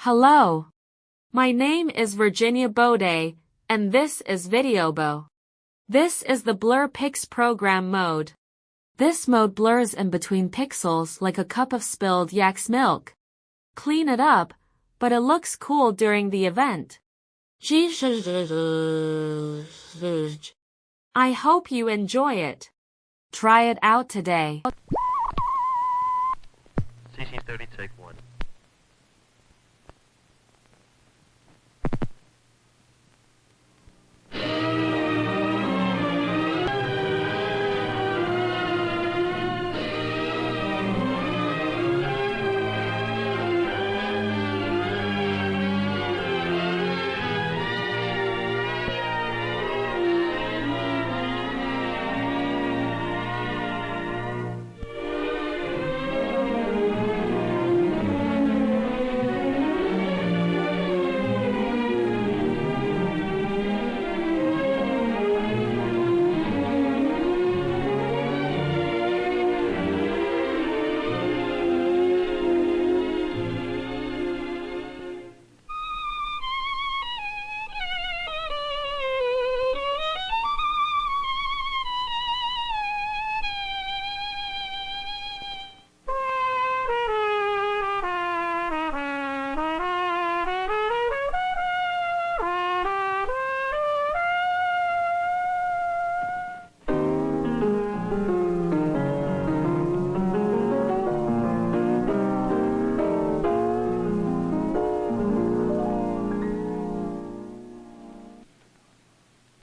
Hello. My name is Virginia Bode, and this is videobeaux. This is the Blur Pics program mode. This mode blurs in between pixels like a cup of spilled yak's milk. Clean it up, but it looks cool during the event. I hope you enjoy it. Try it out today. CC30, take one.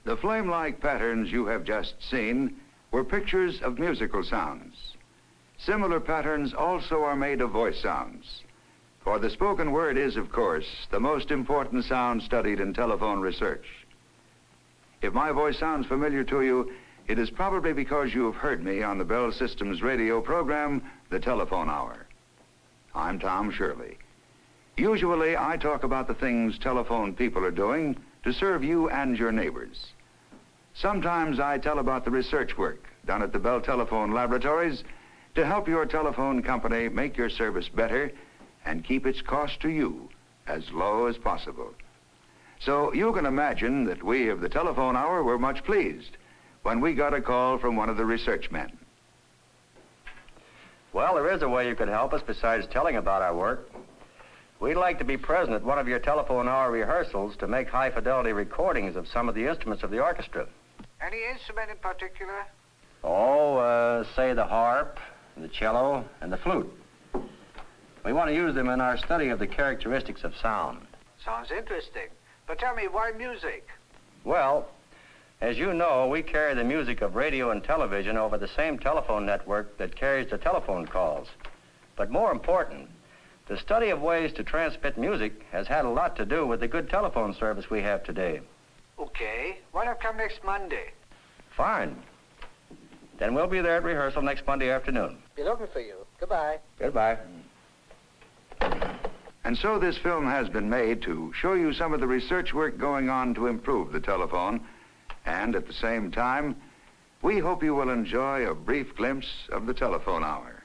The flame-like patterns you have just seen were pictures of musical sounds. Similar patterns also are made of voice sounds. For the spoken word is, of course, the most important sound studied in telephone research. If my voice sounds familiar to you, it is probably because you have heard me on the Bell Systems radio program, The Telephone Hour. I'm Tom Shirley. Usually, I talk about the things telephone people are doing to serve you and your neighbors. Sometimes I tell about the research work done at the Bell Telephone Laboratories to help your telephone company make your service better and keep its cost to you as low as possible. So you can imagine that we of the Telephone Hour were much pleased when we got a call from one of the research men. Well, there is a way you could help us besides telling about our work. We'd like to be present at one of your Telephone Hour rehearsals to make high-fidelity recordings of some of the instruments of the orchestra. Any instrument in particular? Say the harp, the cello, and the flute. We want to use them in our study of the characteristics of sound. Sounds interesting. But tell me, why music? Well, as you know, we carry the music of radio and television over the same telephone network that carries the telephone calls. But more important, the study of ways to transmit music has had a lot to do with the good telephone service we have today. Okay. Why not come next Monday? Fine. Then we'll be there at rehearsal next Monday afternoon. Be looking for you. Goodbye. Goodbye. And so this film has been made to show you some of the research work going on to improve the telephone. And at the same time, we hope you will enjoy a brief glimpse of the Telephone Hour.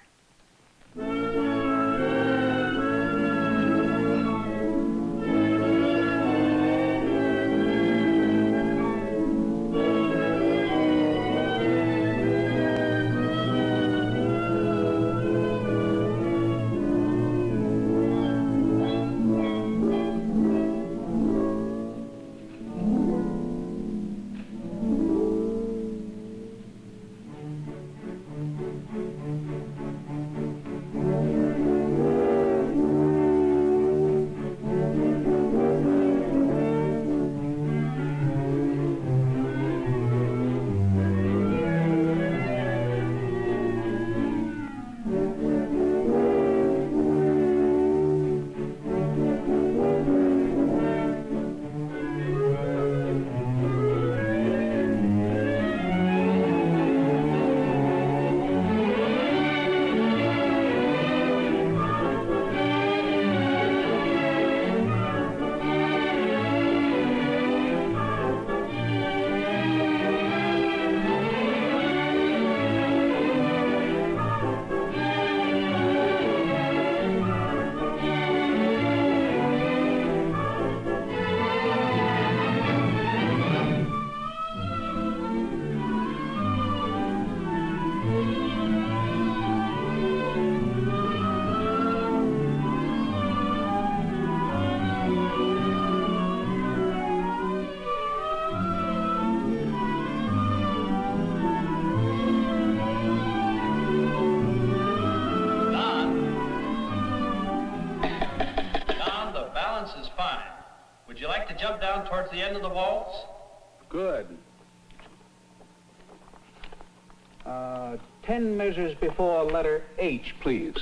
Would you like to jump down towards the end of the waltz? Good. 10 measures before letter H, please.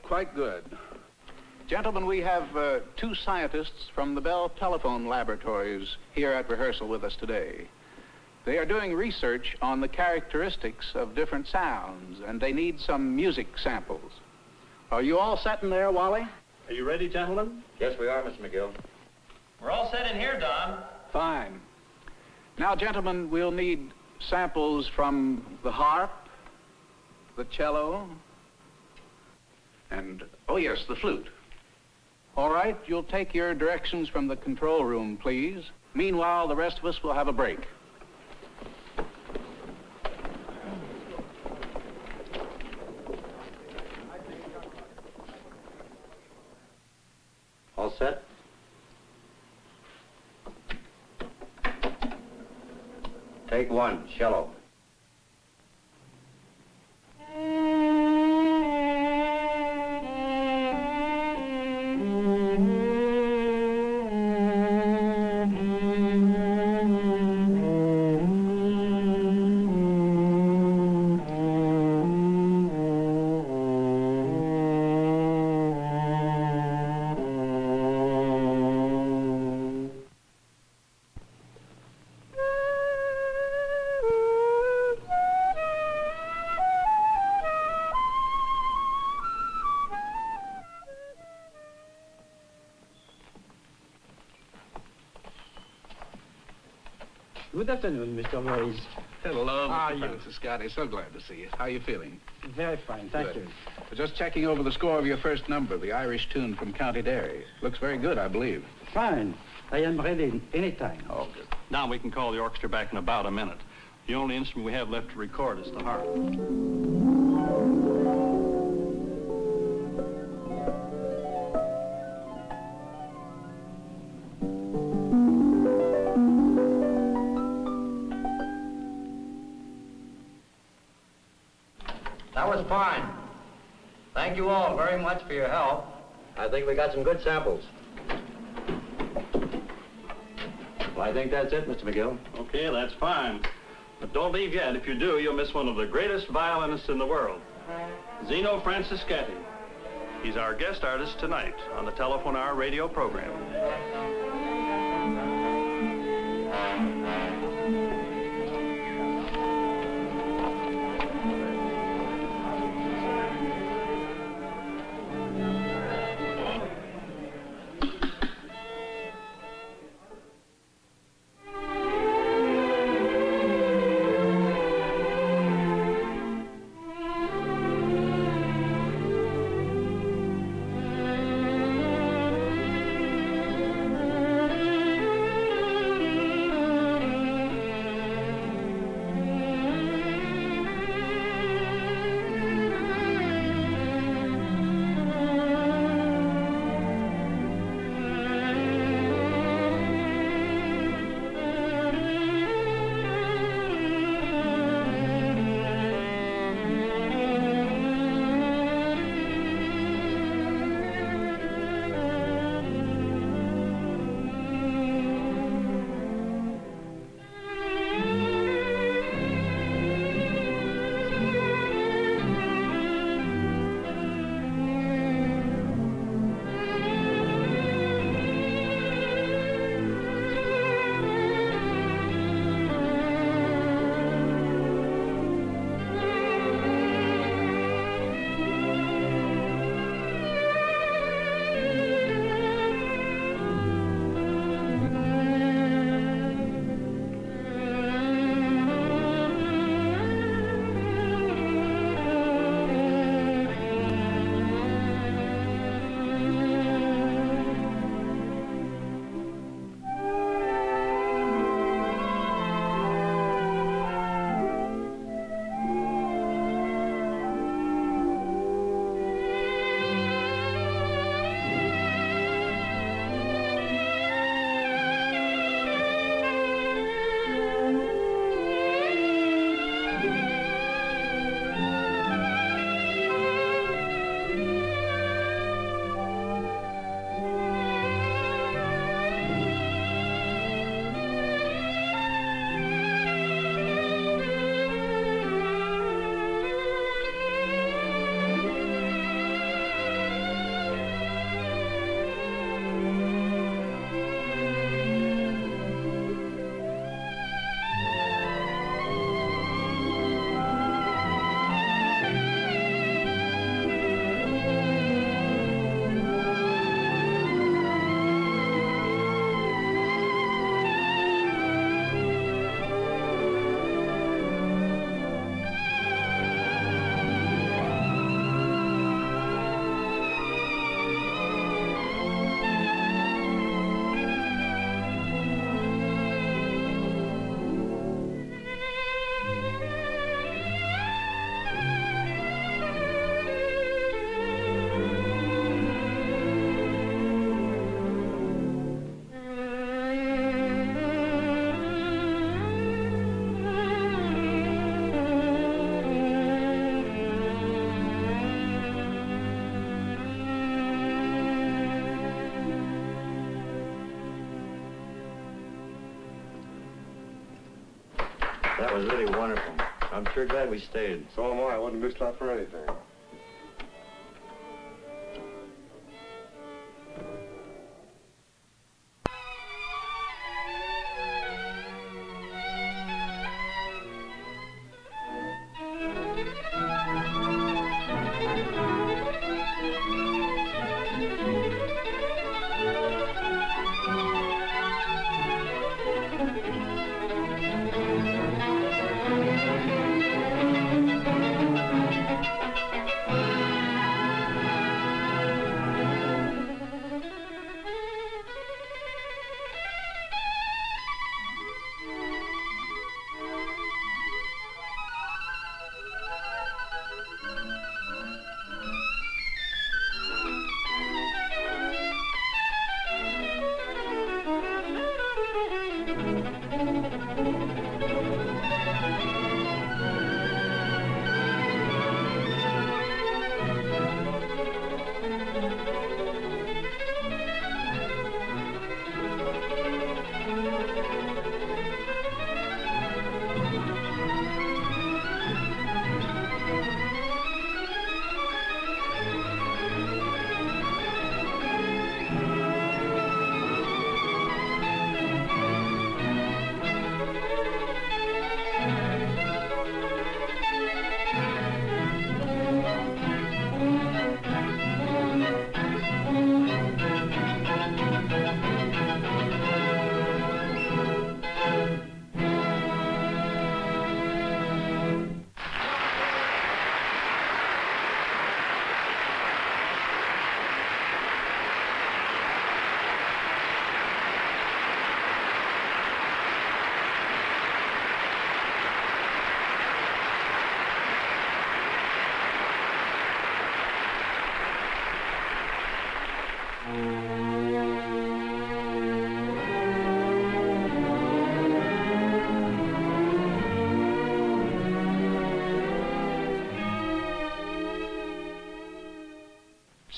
Quite good. Gentlemen, we have two scientists from the Bell Telephone Laboratories here at rehearsal with us today. They are doing research on the characteristics of different sounds, and they need some music samples. Are you all set in there, Wally? Are you ready, gentlemen? Yes, we are, Mr. McGill. We're all set in here, Don. Fine. Now, gentlemen, we'll need samples from the harp, the cello, and, oh yes, the flute. All right, you'll take your directions from the control room, please. Meanwhile, the rest of us will have a break. All set? Take one, cello. Good afternoon, Mr. Morris. Hello, How are Mr. you? Francis Scotty. So glad to see you. How are you feeling? Very fine, thank Good. you. Just checking over the score of your first number, the Irish tune from County Derry. Looks very good, I believe. Fine. I am ready anytime. Oh, good. Now we can call the orchestra back in about a minute. The only instrument we have left to record is the harp. That was fine. Thank you all very much for your help. I think we got some good samples. Well, I think that's it, Mr. McGill. Okay, that's fine. But don't leave yet. If you do, you'll miss one of the greatest violinists in the world, Zino Franciscatti. He's our guest artist tonight on the Telephone Hour radio program. That was really wonderful. I'm sure glad we stayed. So am I. I wouldn't miss that for anything.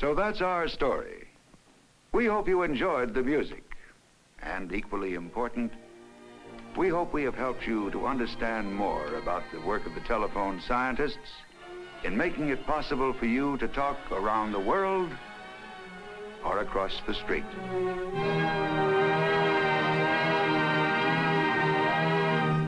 So that's our story. We hope you enjoyed the music. And equally important, we hope we have helped you to understand more about the work of the telephone scientists in making it possible for you to talk around the world or across the street.